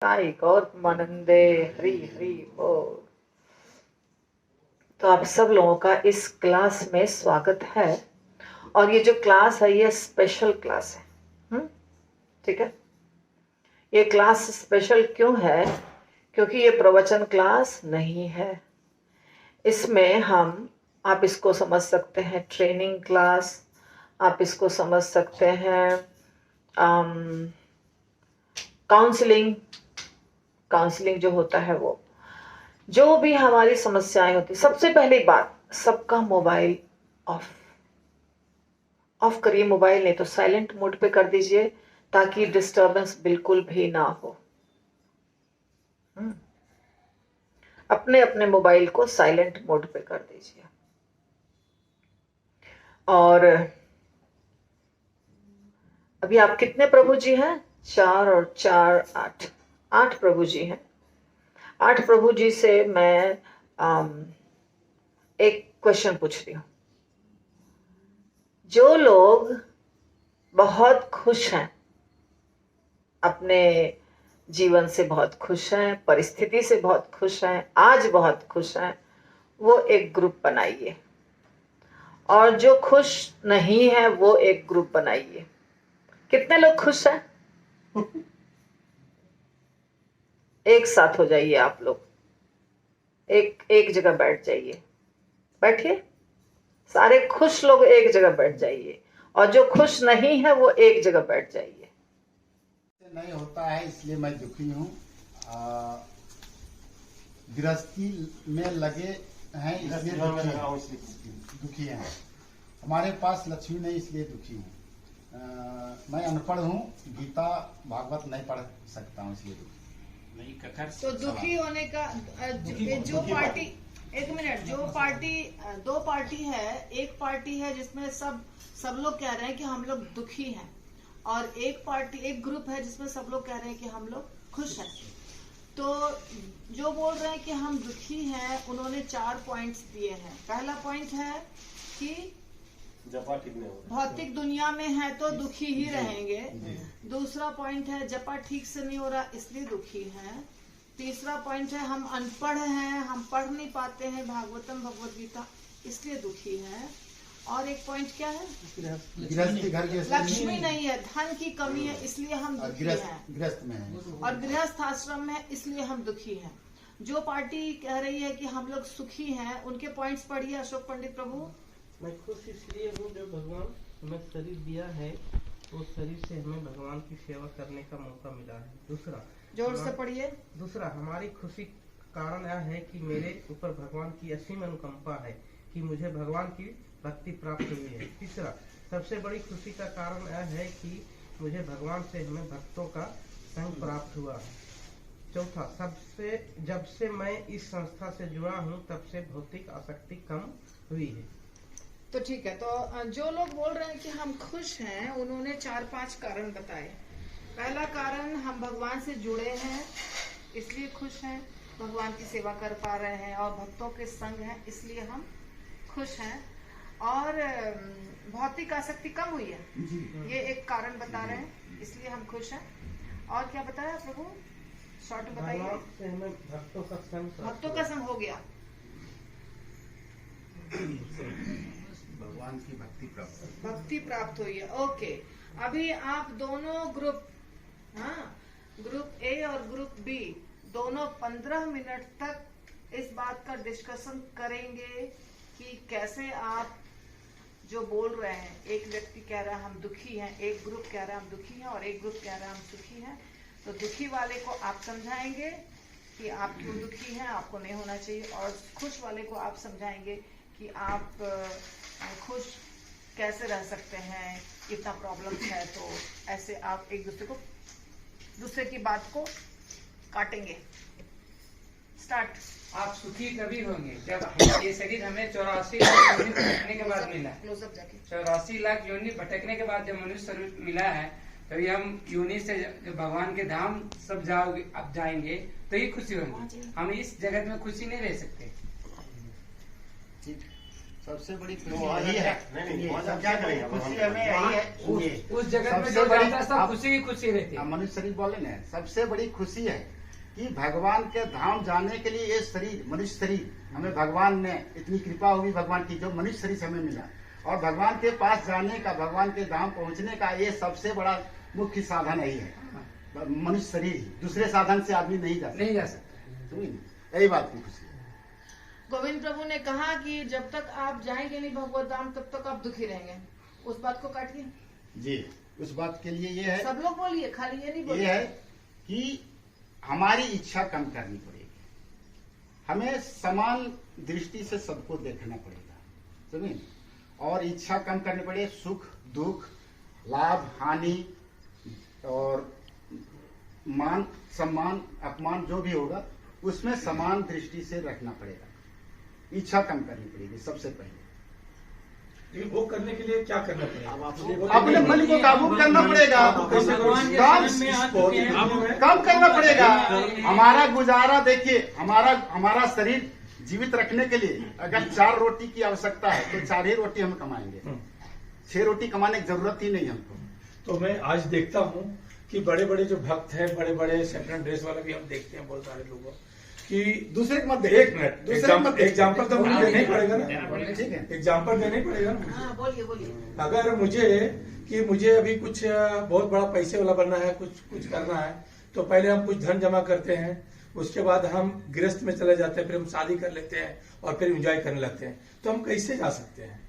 साई गौरमानंदे हरि हरि बोल। तो आप सब लोगों का इस क्लास में स्वागत है। और ये जो क्लास है ये स्पेशल क्लास है। ठीक है। ये क्लास स्पेशल क्यों है? क्योंकि ये प्रवचन क्लास नहीं है। इसमें आप इसको समझ सकते हैं ट्रेनिंग क्लास, आप इसको समझ सकते हैं काउंसलिंग जो होता है वो जो भी हमारी समस्याएं होती। सबसे पहली बात, सबका मोबाइल ऑफ करिए। मोबाइल नहीं तो साइलेंट मोड पे कर दीजिए ताकि डिस्टरबेंस बिल्कुल भी ना हो। अपने अपने मोबाइल को साइलेंट मोड पे कर दीजिए। और अभी आप कितने प्रभु जी हैं? 4 और 4 8 8 प्रभु जी हैं। 8 प्रभु जी से मैं एक क्वेश्चन पूछ रही हूं। जो लोग बहुत खुश हैं, अपने जीवन से बहुत खुश हैं, परिस्थिति से बहुत खुश हैं, आज बहुत खुश हैं, वो एक ग्रुप बनाइए। और जो खुश नहीं है वो एक ग्रुप बनाइए। कितने लोग खुश हैं? एक साथ हो जाइए आप लोग, एक जगह बैठ जाइए। बैठिए, सारे खुश लोग एक जगह बैठ जाइए और जो खुश नहीं है वो एक जगह बैठ जाइए। नहीं होता है इसलिए मैं दुखी हूँ। गृहस्थी में लगे हैं इसलिए दुखी हैं। हमारे पास लक्ष्मी नहीं इसलिए दुखी हूँ। मैं अनपढ़ हूँ, गीता भागवत नहीं पढ़ सकता हूँ इसलिए दुखी। तो दुखी होने का जो पार्टी, एक मिनट, जो पार्टी, दो पार्टी है। एक पार्टी है जिसमें सब लोग कह रहे हैं कि हम लोग दुखी हैं, और एक ग्रुप है जिसमें सब लोग कह रहे हैं कि हम लोग खुश हैं। तो जो बोल रहे हैं कि हम दुखी हैं, उन्होंने 4 पॉइंट्स दिए हैं। पहला पॉइंट है कि जपा ठीक नहीं हो रहा, भौतिक दुनिया में है तो दुखी ही रहेंगे। दूसरा पॉइंट है जपा ठीक से नहीं हो रहा इसलिए दुखी हैं। तीसरा पॉइंट है हम अनपढ़ हैं, हम पढ़ नहीं पाते हैं भागवतम भगवत गीता इसलिए दुखी हैं। और एक पॉइंट क्या है? गृहस्थी घर के लक्ष्मी नहीं है, धन की कमी है इसलिए हम दुखी हैं। गृहस्थ में है और गृहस्थ आश्रम में है इसलिए हम दुखी हैं। जो पार्टी कह रही है कि हम लोग सुखी हैं, उनके पॉइंट्स पढ़िए अशोक पंडित प्रभु। मैं खुश इसलिए हूँ जो भगवान हमें शरीर दिया है, तो शरीर से हमें भगवान की सेवा करने का मौका मिला है। दूसरा, जोर से पढ़िए। दूसरा, हमारी खुशी का कारण यह है कि मेरे ऊपर भगवान की असीम अनुकंपा है कि मुझे भगवान की भक्ति प्राप्त हुई है। तीसरा, सबसे बड़ी खुशी का कारण यह है कि मुझे भगवान से हमें भक्तों का संग प्राप्त हुआ है। चौथा, जब से मैं इस संस्था से जुड़ा हूँ तब से भौतिक आसक्ति कम हुई है। तो ठीक है। तो जो लोग बोल रहे हैं कि हम खुश हैं, उन्होंने 4-5 कारण बताए। पहला कारण, हम भगवान से जुड़े हैं इसलिए खुश हैं, भगवान की सेवा कर पा रहे हैं और भक्तों के संग हैं इसलिए हम खुश हैं। और भौतिक आसक्ति कम हुई है, ये एक कारण बता रहे हैं इसलिए हम खुश हैं। और क्या बताया प्रभु? शॉर्ट बताइए। भक्तों का संग हो गया, भगवान की भक्ति प्राप्त हुई है। ओके, अभी आप दोनों ग्रुप, ग्रुप ए और ग्रुप बी दोनों 15 मिनट तक इस बात का डिस्कशन करेंगे कि कैसे आप जो बोल रहे हैं, एक व्यक्ति कह रहा है हम दुखी हैं, एक ग्रुप कह रहा है हम दुखी हैं और एक ग्रुप कह रहा है हम सुखी हैं। तो दुखी वाले को आप समझाएंगे कि आप क्यों दुखी हैं, आपको नहीं होना चाहिए, और खुश वाले को आप समझाएंगे कि आप खुश कैसे रह सकते हैं, इतना प्रॉब्लम्स है। तो ऐसे आप एक दूसरे की बात को काटेंगे। स्टार्ट। आप सुखी कभी होंगे जब ये शरीर हमें 84 लाख योनि भटकने के बाद मिला है। 84 लाख योनि भटकने के बाद जब मनुष्य शरीर मिला है, तभी हम योनि से भगवान के धाम सब अब जाएंगे तो ही खुशी होगी। हम इस जगत में खुशी नहीं रह सकते। सबसे बड़ी खुशी यही है। नहीं क्या करेंगे, खुशी हमें यही है। उस जगत में सबसे जो बड़ी- जाता है सब खुशी ही खुशी रहती है। मनुष्य शरीर बोले ना, सबसे बड़ी खुशी है कि भगवान के धाम जाने के लिए ये शरीर, मनुष्य शरीर हमें भगवान ने इतनी कृपा हुई भगवान की, जो मनुष्य शरीर हमें मिला। और भगवान के पास जाने का, भगवान के धाम पहुंचने का ये सबसे बड़ा मुख्य साधन यही है, मनुष्य शरीर ही। दूसरे साधन से आदमी नहीं जा सकता। यही बात की खुशी है। गोविंद प्रभु ने कहा कि जब तक आप जाएंगे नहीं भगवत धाम तब तक आप दुखी रहेंगे। उस बात को काटिए जी। उस बात के लिए ये है, सब लोग बोलिए, खाली ये नहीं ये बोलिए। है कि हमारी इच्छा कम करनी पड़ेगी। हमें समान दृष्टि से सबको देखना पड़ेगा, समझे। और इच्छा कम करनी पड़ेगी। सुख दुख, लाभ हानि और मान सम्मान अपमान जो भी होगा उसमें समान दृष्टि से रखना पड़ेगा। इच्छा कम करनी पड़ेगी सबसे पहले। लेकिन वो करने के लिए क्या करना पड़ेगा? अपने मन को काबू करना पड़ेगा, कम करना पड़ेगा। हमारा गुजारा देखिए, हमारा शरीर जीवित रखने के लिए अगर 4 रोटी की आवश्यकता है तो 4 ही रोटी हम कमाएंगे। 6 रोटी कमाने की जरूरत ही नहीं हमको। तो मैं आज देखता हूँ कि बड़े बड़े जो भक्त हैं, बड़े बड़े सेकंड ड्रेस वाले भी हम देखते हैं बहुत सारे लोगों कि दूसरे को मत एक मिनट, एग्जाम्पल तो मुझे देना ही पड़ेगा ना। ठीक है, एग्जाम्पल देना ही पड़ेगा ना मुझे। हाँ बोलिए बोलिए। अगर मुझे अभी कुछ बहुत बड़ा पैसे वाला बनना है, कुछ करना है, तो पहले हम कुछ धन जमा करते हैं, उसके बाद हम गृहस्थ में चले जाते हैं, फिर हम शादी कर लेते हैं और फिर एंजॉय करने लगते हैं। तो हम कैसे जा सकते हैं?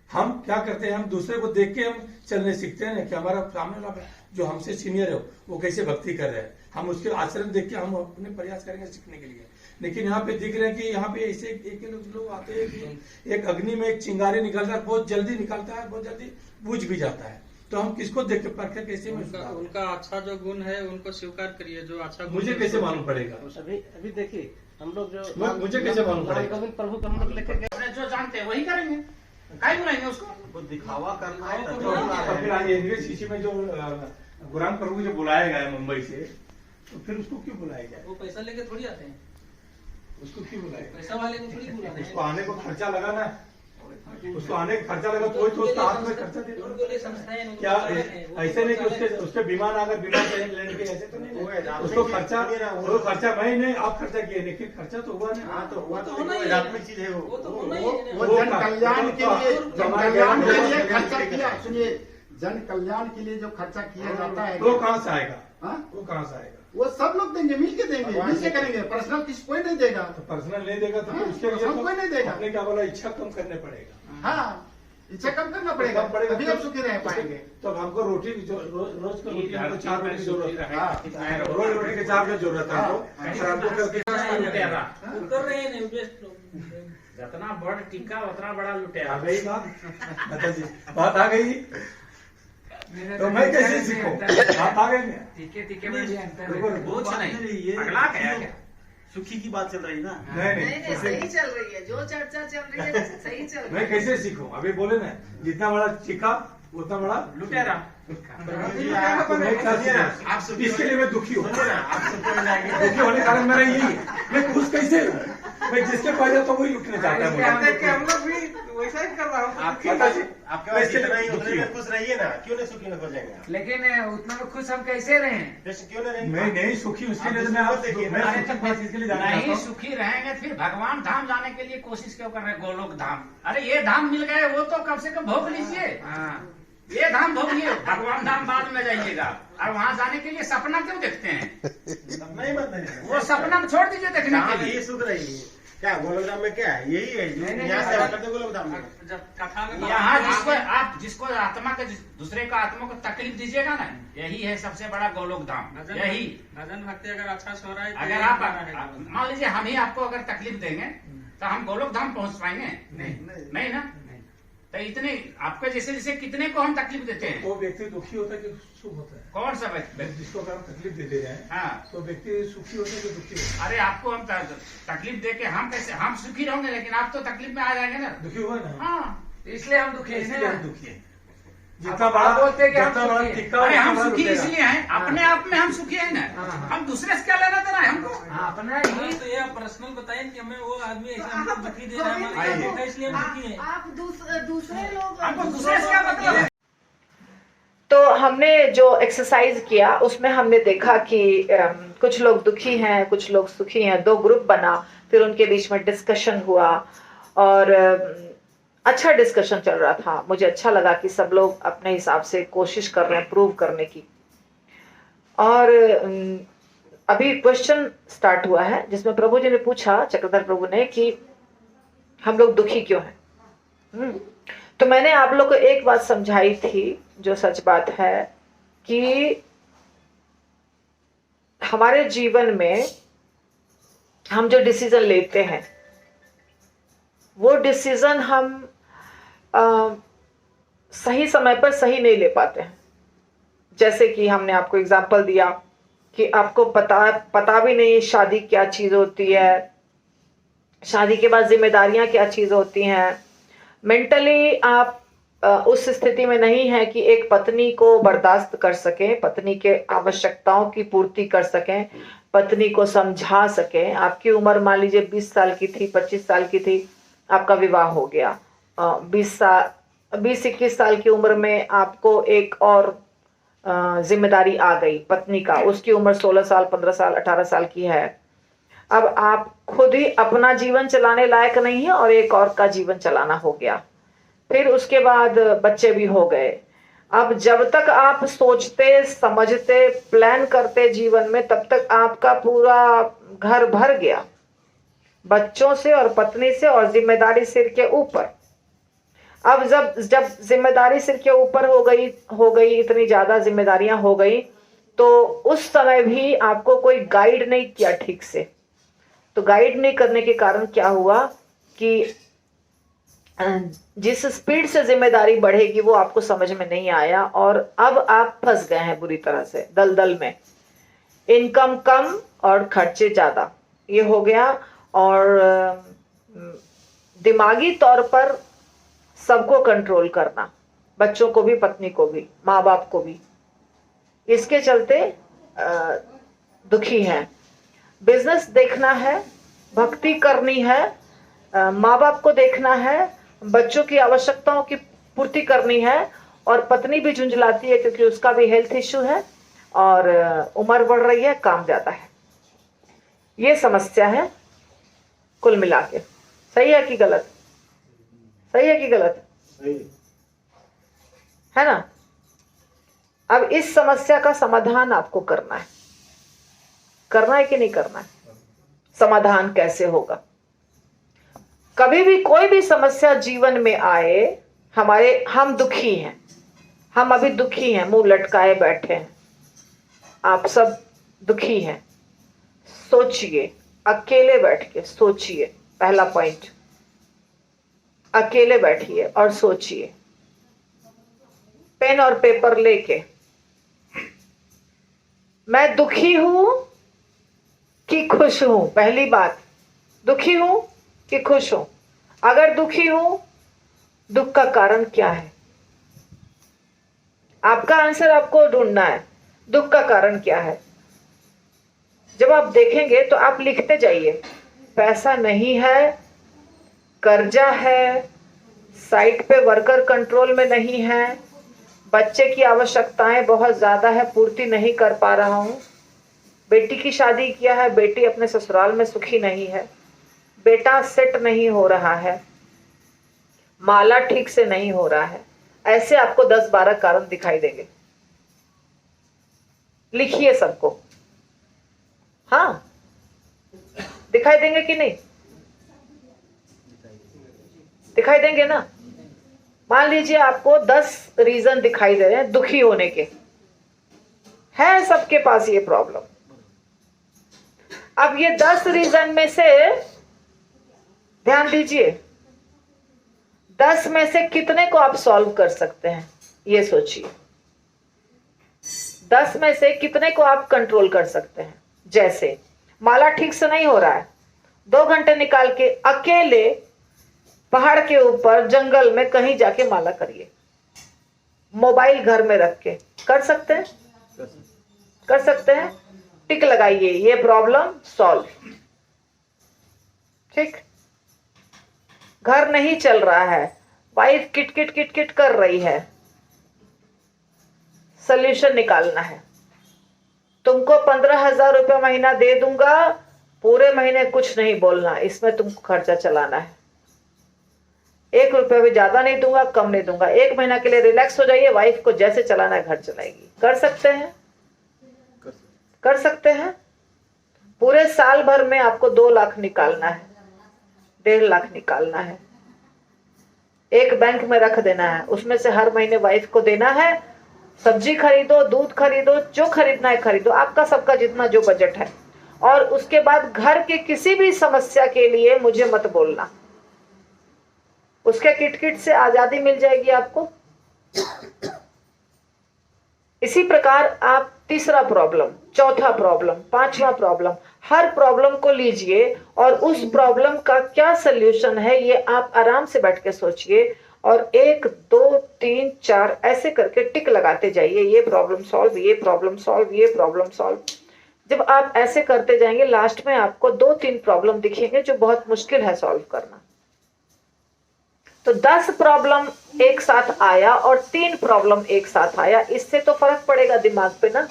हम क्या करते हैं, हम दूसरे को देख के हम चलने सीखते हैं ना कि हमारा सामने वाला जो हमसे सीनियर है वो कैसे भक्ति कर रहे हैं। हम उसके आचरण देख के हम अपने प्रयास करेंगे सीखने के लिए। लेकिन यहाँ पे दिख रहे हैं कि यहाँ पे ऐसे एक लोग आते हैं कि एक अग्नि में एक चिंगारी निकलता है, बहुत जल्दी निकलता है, बहुत जल्दी बुझ भी जाता है। तो हम किसको देख के परखे कैसे उनका अच्छा जो गुण है उनको स्वीकार करिए। जो अच्छा गुण मुझे कैसे मालूम पड़ेगा? अभी देखिए हम लोग जो मुझे कैसे मालूम पड़ेगा? गोविंद प्रभु को हम लोग लेकर गए, जो जानते हैं वही करेंगे, काय बुलाएंगे उसको? दिखावा करना है तो फिर आज यूनिवर्सिटी में जो गुराम प्रभु जो बुलाया गया है मुंबई से, तो फिर उसको क्यों बुलाया जाए? वो पैसा लेके थोड़ी आते हैं, उसको क्यों बुलाया? पैसा वाले को थोड़ी बुलाते हैं। उसको आने को खर्चा लगा ना, उसको आने का खर्चा लगा तो उसका हाथ में खर्चा दे दो। उनके लिए संस्थाएं हैं, क्या ऐसे नहीं कि उसके विमान अगर विमान लेने के ऐसे तो नहीं, उसको खर्चा मैं नहीं आप खर्चा किए, लेकिन खर्चा तो हुआ ना। तो हुआ तो होना ही है। आध्यात्मिक चीज है वो तो होना ही है वो ना। जन कल्याण के लिए, जन कल्याण के लिए खर्चा किया। सुनिए, जन कल्याण के लिए जो खर्चा किया जाता है वो कहाँ से आएगा? हाँ? वो कहाँ से आएगा? वो सब लोग देंगे, मिल के देंगे, मिल के करेंगे। पर्सनल किसी कोई नहीं देगा। तो पर्सनल नहीं देगा तो हाँ, उसके लिए सब कोई नहीं देगा। अपने क्या बोला, इच्छा कम करने पड़ेगा। हाँ, इच्छा कम करना पड़ेगा, तभी हम सुखी रह पाएंगे। तो हमको रोटी की रोज का रोटी हमको 4 रोटी की जरूरत है। हाँ, रोज रोटी के 4 की जरूरत है हमको। कर रहे हैं इन्वेस्ट जितना बड़ टिक्का उतना बड़ा लुटेरा। आ गई बात आ गई। तो मैं कैसे सीखूं? बात आ गई ना। टिके में भी अंतर है। वो नहीं, अगला क्या है? सुखी की बात चल रही ना। नहीं सही चल रही है, जो चर्चा चल रही है सही चल रही मैं है। कैसे सीखूं? अभी बोले ना, जितना बड़ा चिका उतना बड़ा लुटेरा। इसके लिए मैं दुखी हूँ। आप सबको दुखी होने का कारण मेरा यही है। मैं खुश कैसे हूँ? मैं जिसके पास जाता हूँ वही लुटने चाहता है। हम लोग भी वैसा ही कर रहा हूँ। आपके पास जितना ही उतने में खुश रहिए ना, क्यों नहीं सुखी हो जाएंगे आप? लेकिन उतना में खुश हम कैसे रहें? जैसे क्यों नहीं रहेंगे? मैं नहीं सुखी, उसके लिए तो मैं सुखी बात इसके लिए जाना नहीं चाहता हूँ। सुखी रहेंगे फिर भगवान धाम जाने के लिए कोशिश क्यों कर रहे हैं? गोलोक धाम, अरे ये धाम मिल गए वो तो कम से कम भोग लीजिए। ये धाम भोगिए, भगवान धाम बाद में जाइएगा। और वहाँ जाने के लिए सपना क्यों देखते हैं? नहीं मत नहीं, वो सपना छोड़ दीजिए देखने के लिए। ये सुध रही है क्या? गोलोकधाम में क्या है? यही है यहाँ से करते गोलोकधाम में। जब कथा में यहाँ जिसको आत्मा के दूसरे का आत्मा को तकलीफ दीजिएगा ना, यही है सबसे बड़ा गोलोक धाम। यही भजन भक्ति अगर अच्छा हो रहा है तो अगर आप मान लीजिए हम ही आपको अगर तकलीफ देंगे तो हम गोलोक धाम पहुंच पाएंगे? नहीं ना। तो इतने आपके जैसे कितने को हम तकलीफ देते हैं? वो व्यक्ति दुखी होता है कि सुख होता है? कौन सा व्यक्ति? जिसको अगर हम तकलीफ दे दे रहे हैं, हाँ, तो व्यक्ति सुखी होता है कि दुखी होता अरे आपको हम तकलीफ दे के हम कैसे हम सुखी रहेंगे? लेकिन आप तो तकलीफ में आ जाएंगे ना। है? दुखी हुआ ना। हाँ, इसलिए हम दुखी इसलिए हम हैं। दुखी है। जितना बड़ा बोलते हैं कि हम सुखी हैं। टिक्का अरे हम उतना सुखी बड़ा इसलिए हैं, अपने आप में हम सुखी है ना। हम दूसरे से क्या लेना देना है हमको? अपना ही तो ये पर्सनल बताएं कि हमें वो आदमी ऐसा हमको दुखी दे रहा है, इसलिए हम दुखी हैं। आप दूसरे लोग आपको दूसरे से क्या मतलब है? तो हमने जो एक्सरसाइज किया उसमें हमने देखा कि कुछ लोग दुखी हैं, कुछ लोग सुखी हैं। 2 ग्रुप बना, फिर उनके बीच में डिस्कशन हुआ और अच्छा डिस्कशन चल रहा था। मुझे अच्छा लगा कि सब लोग अपने हिसाब से कोशिश कर रहे हैं प्रूव करने की। और अभी क्वेश्चन स्टार्ट हुआ है जिसमें प्रभु जी ने पूछा, चक्रधर प्रभु ने, कि हम लोग दुखी क्यों हैं। तो मैंने आप लोग को एक बात समझाई थी जो सच बात है कि हमारे जीवन में हम जो डिसीजन लेते हैं वो डिसीजन हम सही समय पर सही नहीं ले पाते हैं। जैसे कि हमने आपको एग्जांपल दिया कि आपको पता भी नहीं शादी क्या चीज होती है, शादी के बाद जिम्मेदारियां क्या चीज होती हैं। मेंटली आप उस स्थिति में नहीं है कि एक पत्नी को बर्दाश्त कर सकें, पत्नी के आवश्यकताओं की पूर्ति कर सकें, पत्नी को समझा सकें। आपकी उम्र मान लीजिए 20 साल की थी, 25 साल की थी, आपका विवाह हो गया। 20-21 साल की उम्र में आपको एक और जिम्मेदारी आ गई पत्नी का। उसकी उम्र 16 साल, 15 साल, 18 साल की है। अब आप खुद ही अपना जीवन चलाने लायक नहीं है और एक और का जीवन चलाना हो गया। फिर उसके बाद बच्चे भी हो गए। अब जब तक आप सोचते, समझते, प्लान करते जीवन में, तब तक आपका पूरा घर भर गया बच्चों से और पत्नी से और जिम्मेदारी सिर के ऊपर। अब जब जिम्मेदारी सिर के ऊपर हो गई, इतनी ज्यादा जिम्मेदारियां हो गई, तो उस समय भी आपको कोई गाइड नहीं किया ठीक से। तो गाइड नहीं करने के कारण क्या हुआ कि जिस स्पीड से जिम्मेदारी बढ़ेगी वो आपको समझ में नहीं आया और अब आप फंस गए हैं बुरी तरह से दलदल में। इनकम कम और खर्चे ज्यादा, ये हो गया। और दिमागी तौर पर सबको कंट्रोल करना, बच्चों को भी, पत्नी को भी, माँ बाप को भी, इसके चलते दुखी हैं। बिजनेस देखना है, भक्ति करनी है, माँ बाप को देखना है, बच्चों की आवश्यकताओं की पूर्ति करनी है, और पत्नी भी झुंझलाती है क्योंकि उसका भी हेल्थ इश्यू है और उम्र बढ़ रही है, काम ज्यादा है। ये समस्या है कुल मिला के। सही है कि गलत? सही है कि गलत? है ना? अब इस समस्या का समाधान आपको करना है कि नहीं करना है? समाधान कैसे होगा? कभी भी कोई भी समस्या जीवन में आए, हम दुखी हैं, हम अभी दुखी हैं, मुंह लटकाए बैठे हैं, आप सब दुखी हैं। सोचिए, अकेले बैठ के सोचिए। पहला पॉइंट, अकेले बैठिए और सोचिए, पेन और पेपर लेके, मैं दुखी हूं कि खुश हूं? पहली बात, दुखी हूं कि खुश हूं? अगर दुखी हूं, दुख का कारण क्या है? आपका आंसर आपको ढूंढना है। दुख का कारण क्या है? जब आप देखेंगे तो आप लिखते जाइए। पैसा नहीं है, कर्जा है, साइट पे वर्कर कंट्रोल में नहीं है, बच्चे की आवश्यकताएं बहुत ज्यादा है, पूर्ति नहीं कर पा रहा हूं, बेटी की शादी किया है, बेटी अपने ससुराल में सुखी नहीं है, बेटा सेट नहीं हो रहा है, माला ठीक से नहीं हो रहा है। ऐसे आपको 10-12 कारण दिखाई देंगे। लिखिए सबको। हाँ, दिखाई देंगे कि नहीं? दिखाई देंगे ना? मान लीजिए आपको 10 रीजन दिखाई दे रहे हैं दुखी होने के, है सबके पास ये प्रॉब्लम। अब ये 10 रीजन में से ध्यान दीजिए, 10 में से कितने को आप सॉल्व कर सकते हैं? ये सोचिए। 10 में से कितने को आप कंट्रोल कर सकते हैं? जैसे माला ठीक से नहीं हो रहा है, 2 घंटे निकाल के अकेले पहाड़ के ऊपर जंगल में कहीं जाके माला करिए, मोबाइल घर में रख के। कर सकते हैं? कर सकते हैं? टिक लगाइए, ये प्रॉब्लम सॉल्व। ठीक, घर नहीं चल रहा है, wife kit kit kit kit कर रही है, सॉल्यूशन निकालना है। तुमको 15,000 रुपया महीना दे दूंगा, पूरे महीने कुछ नहीं बोलना, इसमें तुमको खर्चा चलाना है। 1 रुपया भी ज्यादा नहीं दूंगा, कम नहीं दूंगा। 1 महीना के लिए रिलैक्स हो जाइए, वाइफ को जैसे चलाना है घर चलाएगी। कर सकते हैं, कर सकते हैं। पूरे साल भर में आपको 2 लाख निकालना है, 1.5 लाख निकालना है, एक बैंक में रख देना है, उसमें से हर महीने वाइफ को देना है। सब्जी खरीदो, दूध खरीदो, जो खरीदना है खरीदो, आपका सबका जितना जो बजट है। और उसके बाद घर के किसी भी समस्या के लिए मुझे मत बोलना, उसके किट से आजादी मिल जाएगी आपको। इसी प्रकार आप तीसरा प्रॉब्लम, चौथा प्रॉब्लम, पांचवा प्रॉब्लम, हर प्रॉब्लम को लीजिए और उस प्रॉब्लम का क्या सल्यूशन है ये आप आराम से बैठ के सोचिए और 1 2 3 4 ऐसे करके टिक लगाते जाइए। ये प्रॉब्लम सॉल्व, ये प्रॉब्लम सॉल्व, ये प्रॉब्लम सॉल्व। जब आप ऐसे करते जाएंगे, लास्ट में आपको 2-3 प्रॉब्लम दिखेंगे जो बहुत मुश्किल है सॉल्व करना। तो 10 प्रॉब्लम एक साथ आया और 3 प्रॉब्लम एक साथ आया, इससे तो फर्क पड़ेगा दिमाग पे ना,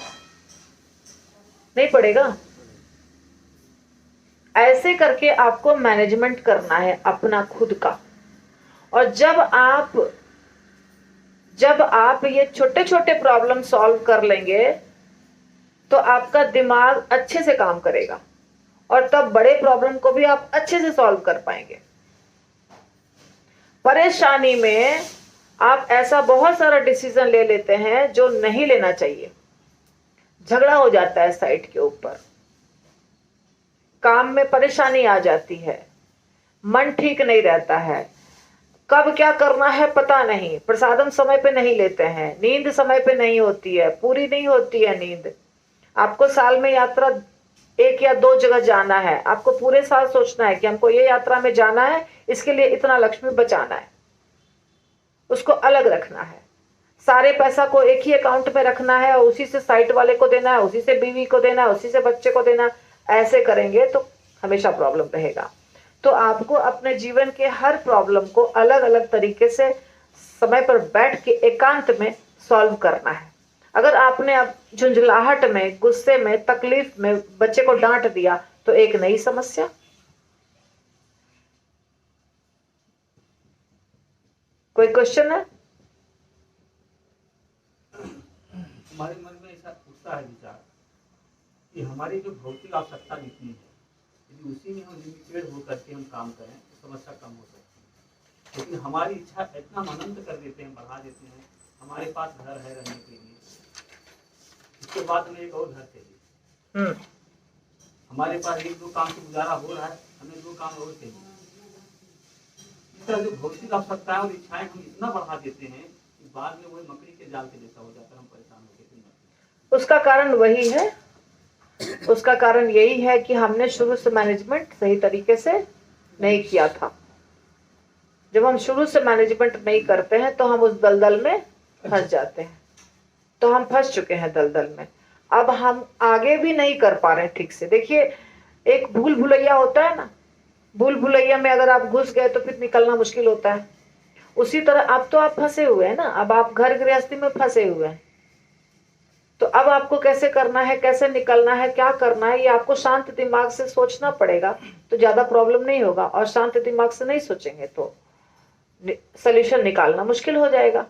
नहीं पड़ेगा? ऐसे करके आपको मैनेजमेंट करना है अपना खुद का। और जब आप ये छोटे छोटे प्रॉब्लम सॉल्व कर लेंगे तो आपका दिमाग अच्छे से काम करेगा और तब बड़े प्रॉब्लम को भी आप अच्छे से सॉल्व कर पाएंगे। परेशानी में आप ऐसा बहुत सारा डिसीजन ले लेते हैं जो नहीं लेना चाहिए। झगड़ा हो जाता है साइट के ऊपर, काम में परेशानी आ जाती है, मन ठीक नहीं रहता है, कब क्या करना है पता नहीं, प्रसादम समय पे नहीं लेते हैं, नींद समय पे नहीं होती है, पूरी नहीं होती है नींद। आपको साल में यात्रा 1 या 2 जगह जाना है, आपको पूरे साल सोचना है कि हमको ये यात्रा में जाना है, इसके लिए इतना लक्ष्मी बचाना है, उसको अलग रखना है। सारे पैसा को एक ही अकाउंट में रखना है और उसी से साइट वाले को देना है, उसी से बीवी को देना है, उसी से बच्चे को देना है। ऐसे करेंगे तो हमेशा प्रॉब्लम रहेगा। तो आपको अपने जीवन के हर प्रॉब्लम को अलग अलग तरीके से समय पर बैठ के एकांत में सॉल्व करना है। अगर आपने अब झुंझलाहट में, गुस्से में, तकलीफ में बच्चे को डांट दिया तो एक नई समस्या। कोई क्वेश्चन है? हमारे मन में ऐसा उठता है विचार कि हमारी जो भौतिक आवश्यकता जितनी है, यदि उसी में हम लिमिटेड होकर के हम काम करें तो समस्या कम हो सकती है। लेकिन हमारी इच्छा इतना अनंत कर देते हैं, बढ़ा देते हैं। हमारे पास घर है रहने के लिए, इसके बाद हमें एक और घर चाहिए। हमारे पास 1-2 काम से गुजारा हो रहा है, हमें 2 काम और चाहिए। इस तरह जो भौतिक आवश्यकताएं और इच्छाएं हम इतना बढ़ा देते हैं कि बाद में वो मकड़ी के जाल के जैसा हो जाता है, हम परेशान होते हैं। उसका कारण वही है, उसका कारण यही है कि हमने शुरू से मैनेजमेंट सही तरीके से नहीं किया था। जब हम शुरू से मैनेजमेंट नहीं करते हैं तो हम उस दलदल में फंस जाते हैं। तो हम फंस चुके हैं दलदल में, अब हम आगे भी नहीं कर पा रहे हैं ठीक से। देखिए, एक भूल भुलैया होता है ना, भूल भुलैया में अगर आप घुस गए तो फिर निकलना मुश्किल होता है। उसी तरह अब तो आप फंसे हुए हैं ना, अब आप घर गृहस्थी में फंसे हुए हैं। तो अब आपको कैसे करना है, कैसे निकलना है, क्या करना है, ये आपको शांत दिमाग से सोचना पड़ेगा, तो ज्यादा प्रॉब्लम नहीं होगा। और शांत दिमाग से नहीं सोचेंगे तो सॉल्यूशन निकालना मुश्किल हो जाएगा।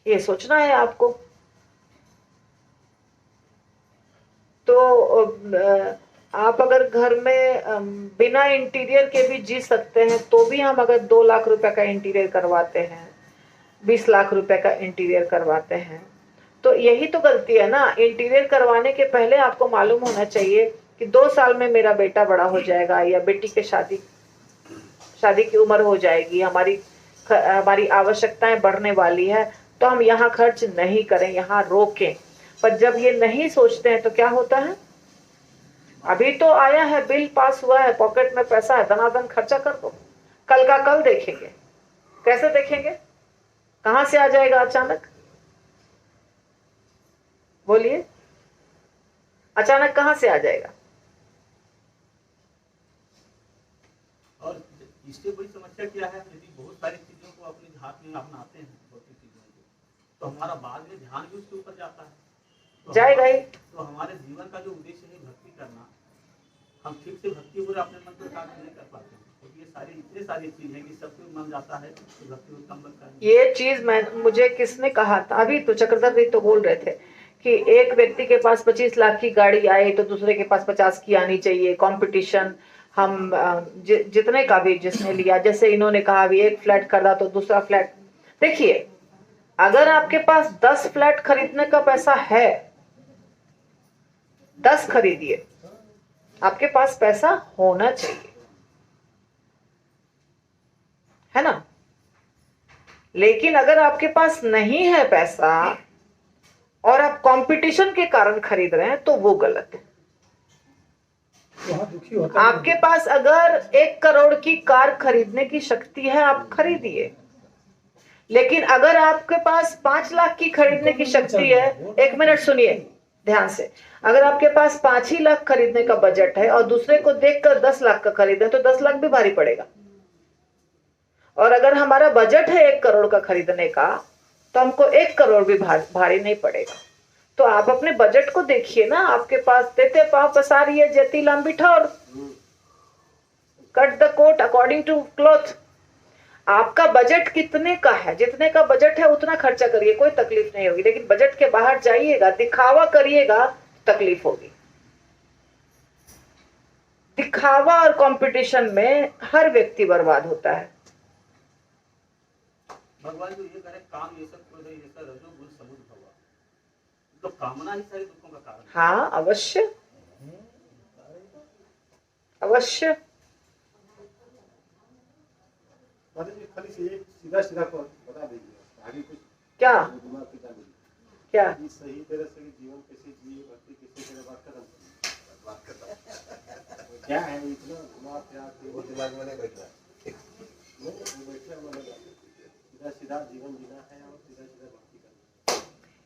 ये सोचना है आपको। तो आप अगर घर में बिना इंटीरियर के भी जी सकते हैं तो भी हम अगर 2 लाख रुपए का इंटीरियर करवाते हैं, 20 लाख रुपए का इंटीरियर करवाते हैं, तो यही तो गलती है ना। इंटीरियर करवाने के पहले आपको मालूम होना चाहिए कि 2 साल में मेरा बेटा बड़ा हो जाएगा या बेटी के शादी की उम्र हो जाएगी, हमारी आवश्यकताएं बढ़ने वाली है, तो हम यहाँ खर्च नहीं करें, यहाँ रोकें। पर जब ये नहीं सोचते हैं तो क्या होता है, अभी तो आया है, बिल पास हुआ है, पॉकेट में पैसा है, धनाधन खर्चा कर दो, कल का कल देखेंगे। कैसे देखेंगे, कहां से आ जाएगा अचानक? बोलिए, अचानक कहां से आ जाएगा? और इससे बड़ी समस्या क्या है, यदि बहुत सारी चीजों को अपने हाथ में अपनाते हैं, भौतिक चीजों को, तो हमारा बाद में ध्यान भी उसके ऊपर जाता है, तो जाएगा ही। तो हमारे जीवन का जो उद्देश्य है भक्ति करना, हम ठीक से भक्ति पूरा अपने मन को एकाग्र नहीं कर पाते हैं, क्योंकि ये सारी इतनी सारी चीज है कि सबके मन जाता है तो भक्ति उत्तम बनता है। ये चीज मुझे किसने कहा था? अभी तो चक्रधर तो बोल रहे थे कि एक व्यक्ति के पास 25 लाख की गाड़ी आए तो दूसरे के पास 50 की आनी चाहिए। कंपटीशन हम जितने का भी जिसने लिया, जैसे इन्होंने कहा अभी एक फ्लैट खरीदा तो दूसरा फ्लैट। देखिए, अगर आपके पास 10 फ्लैट खरीदने का पैसा है, 10 खरीदिए, आपके पास पैसा होना चाहिए, है ना? लेकिन अगर आपके पास नहीं है पैसा और आप कंपटीशन के कारण खरीद रहे हैं तो वो गलत है। दुखी होता है। आपके पास अगर 1 करोड़ की कार खरीदने की शक्ति है, आप खरीदिए। लेकिन अगर आपके पास 5 लाख की खरीदने की शक्ति है, 1 मिनट सुनिए ध्यान से, अगर आपके पास 5 ही लाख खरीदने का बजट है और दूसरे को देखकर 10 लाख का खरीदे तो 10 लाख भी भारी पड़ेगा। और अगर हमारा बजट है 1 करोड़ का खरीदने का तो हमको 1 करोड़ भी भारी नहीं पड़ेगा। तो आप अपने बजट को देखिए ना, आपके पास देते पाव पसारिए जेती लंबी ठोर, cut the coat according to cloth. आपका बजट कितने का है, जितने का बजट है उतना खर्चा करिए, कोई तकलीफ नहीं होगी। लेकिन बजट के बाहर जाइएगा, दिखावा करिएगा, तकलीफ होगी। दिखावा और कंपटीशन में हर व्यक्ति बर्बाद होता है। भगवान जो ये करे काम ये सब क्रोध ये सब रजोगुण समुद्र भवा, तो कामना ही सारे दुखों का कारण। हाँ, अवश्य अवश्य। खाली से एक सीधा सीधा को बता दीजिए, आगे कुछ क्या दिमाग की डाल दीजिए क्या कि सही तरह से जीवन कैसे जिए, भक्ति कैसे करे, बात खत्म। क्या है इतना घुमा फिरा के वो दिमाग में नहीं बैठ रहा, सीधा सीधा जीवन जीना है और सीधा सीधा भक्ति करना।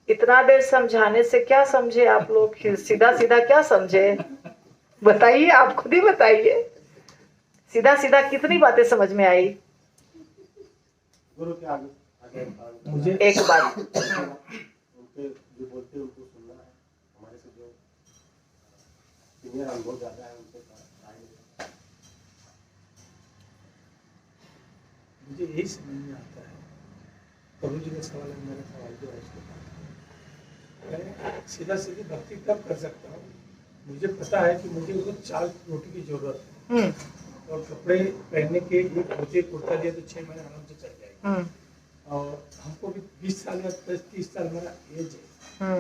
इतना देर समझाने से क्या समझे आप लोग? सीधा सीधा क्या समझे बताइए, आप खुद ही बताइए। सीधा सीधा कितनी बातें समझ में आई? गुरु के आगे मुझे एक बात, उनके जो बोलते हैं उनको सुनना है। हमारे से जो सीनियर अनुभव ज्यादा है उनसे मुझे यही समझ में आता है, प्रभु जी का सवाल है, मेरा सवाल जो है उसके मैं सीधा सीधी भक्ति तब कर सकता हूँ, मुझे पता है कि मुझे वो 4 रोटी की जरूरत है और कपड़े पहनने के लिए धोती कुर्ता लिया तो 6 महीने आराम से चल जाएगा। और हमको भी 20 साल या 30 साल मेरा एज है,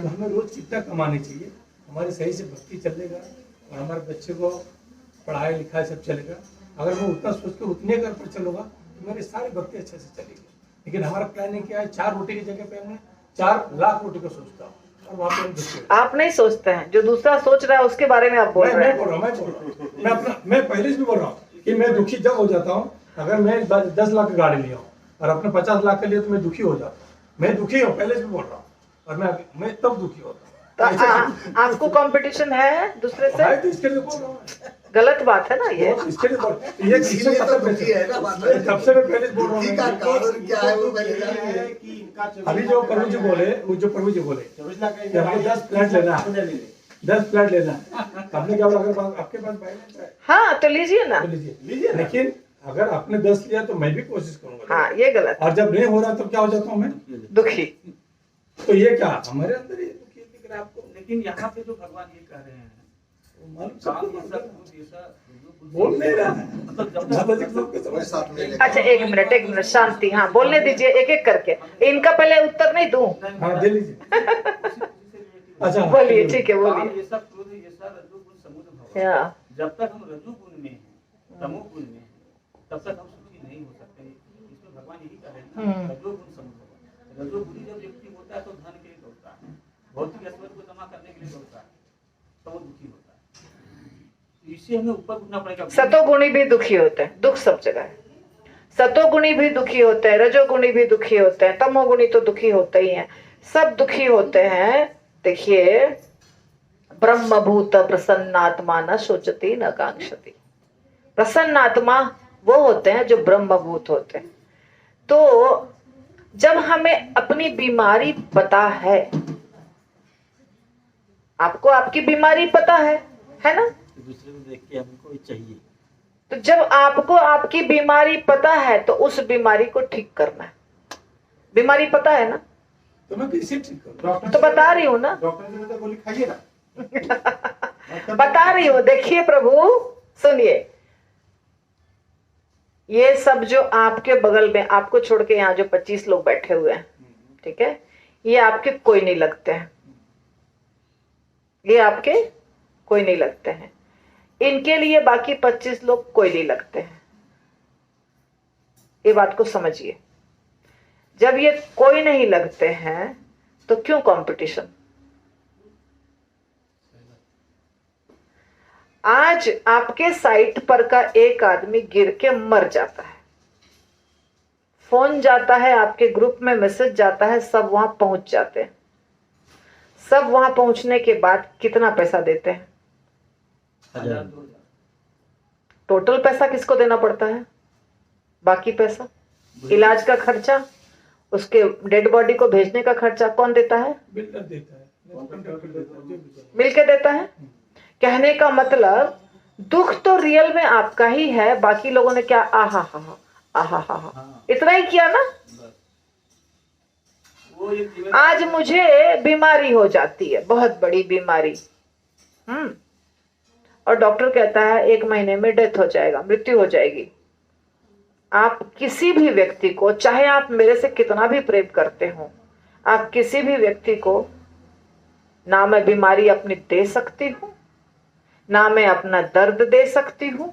तो हमें रोज कितना कमानी चाहिए, हमारे सही से भक्ति चलेगा और हमारे बच्चे को पढ़ाई लिखाई सब चलेगा। अगर मैं उतना सोच के उतने घर पर चलूंगा तो मेरी सारी भक्ति अच्छे से चलेगी। लेकिन हमारा प्लानिंग क्या है, 4 रोटी की जगह पे मैं 4 लाख रोटी को सोचता हूँ और वहाँ पे आप नहीं सोचते हैं, जो दूसरा सोच रहा है उसके बारे में आप बोल रहे हैं। मैं पहले से भी बोल रहा हूँ कि मैं दुखी जब हो जाता हूँ, अगर मैं 10 लाख की गाड़ी लिया हूँ और अपने 50 लाख के लिए तो मैं दुखी हो जाता हूँ। मैं दुखी हूँ, पहले से भी बोल रहा हूँ, और मैं तब दुखी होता हूँ। तो आपको कंपटीशन है दूसरे से, तो इसके लिए बोल रहा हूँ, गलत बात है ना ये। इसके लिए ये सबसे मैं पहले बोल रहा हूँ अभी जो प्रभु जी बोले, कि हमको 10 फ्लैट लेना है, 10 फ्लैट लेना है, आपने क्या बोला? अगर आपके पास बैलेंस है हाँ तो लीजिए ना, तो लीजिए। लेकिन अगर आपने 10 लिया तो मैं भी कोशिश करूंगा। हाँ ये गलत, और जब नहीं हो रहा तो क्या हो जाता हूँ मैं? दुखी। तो ये क्या हमारे अंदर ये दुखी दिख रहा है आपको? लेकिन यहाँ पे जो भगवान ये कह रहे हैं, बोल नहीं रहा है। अच्छा एक मिनट शांति, हाँ बोलने दीजिए एक एक करके। इनका पहले उत्तर नहीं दूं? हाँ दे लीजिए। अच्छा बोलिए, ठीक है बोलिए। ये सब क्रोध ये सब रजोगुण समुद्र भव, जब तक हम रजोगुण में हैं, तमोगुण में हैं, तब तक हम सुखी नहीं हो सकते। इसमें भगवान यही कह रहे हैं ना, रजोगुण समुद्र भव। रजोगुणी जब व्यक्ति होता है तो धन के लिए दौड़ता है, भौतिक ऐश्वर्य को जमा करने के लिए दौड़ता है, तो वो दुखी होता है। इससे हमें ऊपर उठना पड़ेगा। सतोगुणी भी दुखी होते हैं, दुख सब जगह है। सतोगुणी भी दुखी होते हैं, रजोगुणी भी दुखी होते हैं, तमोगुणी तो दुखी होते ही हैं, सब दुखी होते हैं। देखिए, ब्रह्मभूत प्रसन्नात्मा न शोचती न कांक्षती। प्रसन्नात्मा वो होते हैं जो ब्रह्मभूत होते हैं। तो जब हमें अपनी बीमारी पता है, आपको आपकी बीमारी पता है ना? दूसरे को देख के हमको चाहिए। तो जब आपको आपकी बीमारी पता है तो उस बीमारी को ठीक करना है। बीमारी पता है ना, तो मैं कैसे ठीक करूं? तो बता रही हूँ ना, डॉक्टर ने तो गोली खाइए ना। बता रही हूँ। देखिए प्रभु, सुनिए, ये सब जो आपके बगल में, आपको छोड़ के यहाँ जो 25 लोग बैठे हुए हैं, ठीक है, ये आपके कोई नहीं लगते हैं। ये आपके कोई नहीं लगते हैं। इनके लिए बाकी 25 लोग कोई नहीं लगते हैं। ये बात को समझिए। जब ये कोई नहीं लगते हैं तो क्यों कंपटीशन? आज आपके साइट पर का एक आदमी गिर के मर जाता है, फोन जाता है, आपके ग्रुप में मैसेज जाता है, सब वहां पहुंच जाते हैं। सब वहां पहुंचने के बाद कितना पैसा देते हैं? 1000। टोटल पैसा किसको देना पड़ता है? बाकी पैसा, इलाज का खर्चा, उसके डेड बॉडी को भेजने का खर्चा कौन देता है? बिल्डर देता है, मिलके देता है। कहने का मतलब, दुख तो रियल में आपका ही है, बाकी लोगों ने क्या आहा हा हा इतना ही किया ना। आज मुझे बीमारी हो जाती है, बहुत बड़ी बीमारी, और डॉक्टर कहता है 1 महीने में डेथ हो जाएगा, मृत्यु हो जाएगी। आप किसी भी व्यक्ति को, चाहे आप मेरे से कितना भी प्रेम करते हो, आप किसी भी व्यक्ति को ना मैं बीमारी अपनी दे सकती हूं, ना मैं अपना दर्द दे सकती हूं।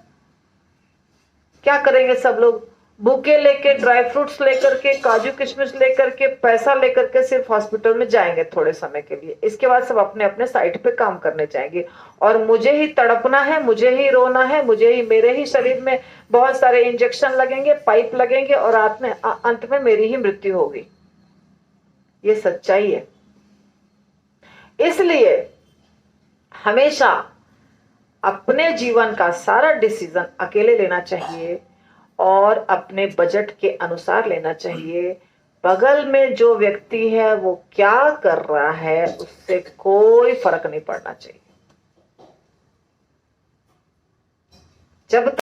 क्या करेंगे सब लोग? बुके लेके, ड्राई फ्रूट्स लेकर के, काजू किशमिश लेकर के, पैसा लेकर के सिर्फ हॉस्पिटल में जाएंगे थोड़े समय के लिए। इसके बाद सब अपने अपने साइट पे काम करने जाएंगे, और मुझे ही तड़पना है, मुझे ही रोना है, मुझे ही, मेरे ही शरीर में बहुत सारे इंजेक्शन लगेंगे, पाइप लगेंगे, और अंत में मेरी ही मृत्यु होगी। ये सच्चाई है। इसलिए हमेशा अपने जीवन का सारा डिसीजन अकेले लेना चाहिए, और अपने बजट के अनुसार लेना चाहिए। बगल में जो व्यक्ति है वो क्या कर रहा है उससे कोई फर्क नहीं पड़ना चाहिए। जब